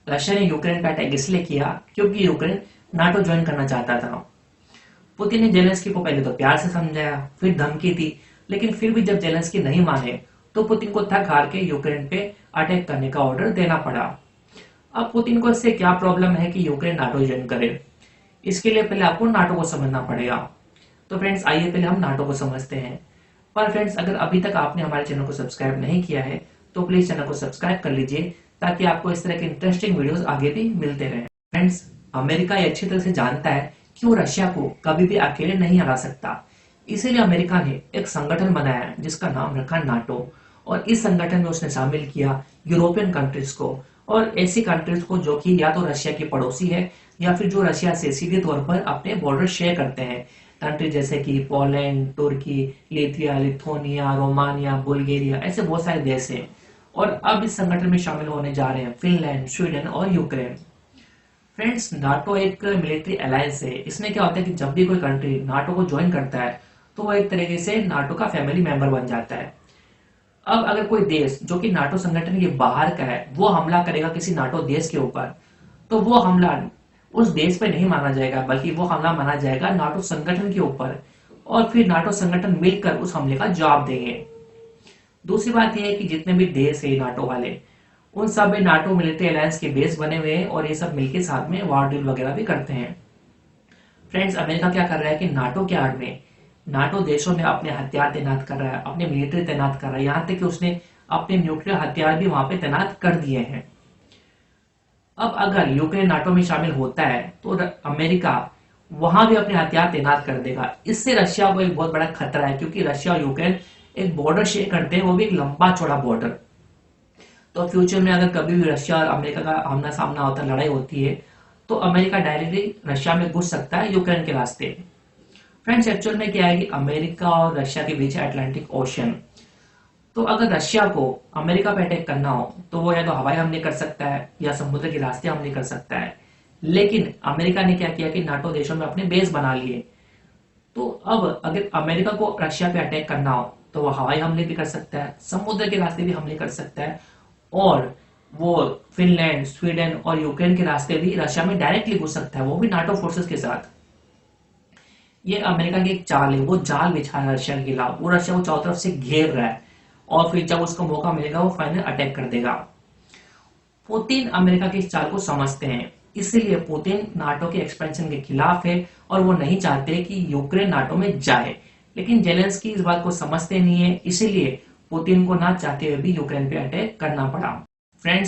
Russia ने Ukraine पे attack इसलिए किया क्योंकि यूक्रेन नाटो ज्वाइन करना चाहता था। पुतिन ने जेलेंस्की को पहले तो प्यार से समझाया, फिर धमकी दी, लेकिन फिर भी जब जेलेंस्की नहीं माने तो पुतिन को थक हार के यूक्रेन पे अटैक करने का ऑर्डर देना पड़ा। अब पुतिन को इससे क्या प्रॉब्लम है कि यूक्रेन नाटो ज्वाइन करे? इसके लिए पहले आपको नाटो को समझना पड़ेगा। तो फ्रेंड्स आइए पहले हम नाटो को समझते हैं। पर फ्रेंड्स अगर अभी तक आपने हमारे चैनल को सब्सक्राइब नहीं किया है तो प्लीज चैनल को सब्सक्राइब कर लीजिए, ताकि आपको इस तरह के इंटरेस्टिंग वीडियोस आगे भी मिलते रहें। फ्रेंड्स, अमेरिका ये अच्छी तरह से जानता है कि वो रशिया को कभी भी अकेले नहीं हरा सकता। इसीलिए अमेरिका ने एक संगठन बनाया जिसका नाम रखा नाटो, और इस संगठन में उसने शामिल किया यूरोपियन कंट्रीज को, और ऐसी कंट्रीज को जो कि या तो रशिया की पड़ोसी है या फिर जो रशिया से सीधे तौर पर अपने बॉर्डर शेयर करते हैं। कंट्री जैसे कि पोलैंड, तुर्की, लिथुआ, लिथुआनिया, रोमानिया, बुल्गारिया, ऐसे बहुत सारे देश हैं। और अब इस संगठन में शामिल होने जा रहे हैं फिनलैंड, स्वीडन और यूक्रेन। फ्रेंड्स, नाटो एक मिलिट्री अलायंस है। इसमें क्या होता है कि जब भी कोई कंट्री नाटो को ज्वाइन करता है तो वो एक तरीके से नाटो का फैमिली मेंबर बन जाता है। अब अगर कोई देश जो कि नाटो संगठन के बाहर का है वो हमला करेगा किसी नाटो देश के ऊपर, तो वो हमला उस देश पे नहीं माना जाएगा, बल्कि वो हमला माना जाएगा नाटो संगठन के ऊपर, और फिर नाटो संगठन मिलकर उस हमले का जवाब देंगे। दूसरी बात यह है कि जितने भी देश है नाटो वाले, उन सब में नाटो मिलिट्री अलायंस के बेस बने हुए हैं, और ये सब मिलकर साथ में वॉर डील वगैरह भी करते हैं। फ्रेंड्स, अमेरिका क्या कर रहा है कि नाटो के आड़ में नाटो देशों में अपने हथियार तैनात कर रहा है, अपने मिलिट्री तैनात कर रहा है, यहां तक कि उसने अपने न्यूक्लियर हथियार भी वहां पे तैनात कर दिए हैं। अब अगर यूक्रेन नाटो में शामिल होता है तो अमेरिका वहां भी अपने हथियार तैनात कर देगा। इससे रशिया को एक बहुत बड़ा खतरा है, क्योंकि रशिया और यूक्रेन एक बॉर्डर शेयर करते हैं, वो भी एक लंबा चौड़ा बॉर्डर। तो फ्यूचर में अगर कभी भी रशिया और अमेरिका का आमना सामना होता है, लड़ाई होती है, तो अमेरिका डायरेक्टली रशिया में घुस सकता है यूक्रेन के रास्ते। फ्रेंड्स, एक्चुअल में क्या है कि अमेरिका और रशिया के बीच है अटलांटिक ओशन। तो अगर रशिया को अमेरिका पे अटैक करना हो तो वो या तो हवाई हमले कर सकता है या समुद्र के रास्ते हमले कर सकता है। लेकिन अमेरिका ने क्या किया कि नाटो देशों में अपने बेस बना लिए। तो अब अगर अमेरिका को रशिया पे अटैक करना हो तो वो हवाई हमले भी कर सकता है, समुद्र के रास्ते भी हमले कर सकता है, और वो फिनलैंड, स्वीडन और यूक्रेन के रास्ते भी रशिया में डायरेक्टली घुस सकता है, वो भी नाटो फोर्सेस के साथ। ये अमेरिका की एक चाल है, वो जाल बिछा है रशिया के खिलाफ। वो रशिया को चारों तरफ से घेर रहा है, और फिर जब उसको मौका मिलेगा वो फाइनल अटैक कर देगा। पुतिन अमेरिका की इस चाल को समझते हैं, इसलिए पुतिन नाटो के एक्सपेंशन के खिलाफ है, और वो नहीं चाहते कि यूक्रेन नाटो में जाए। लेकिन जेलेंस्की इस बात को समझते नहीं है, इसीलिए पुतिन को ना चाहते हुए भी यूक्रेन पे अटैक करना पड़ा। फ्रेंड्स,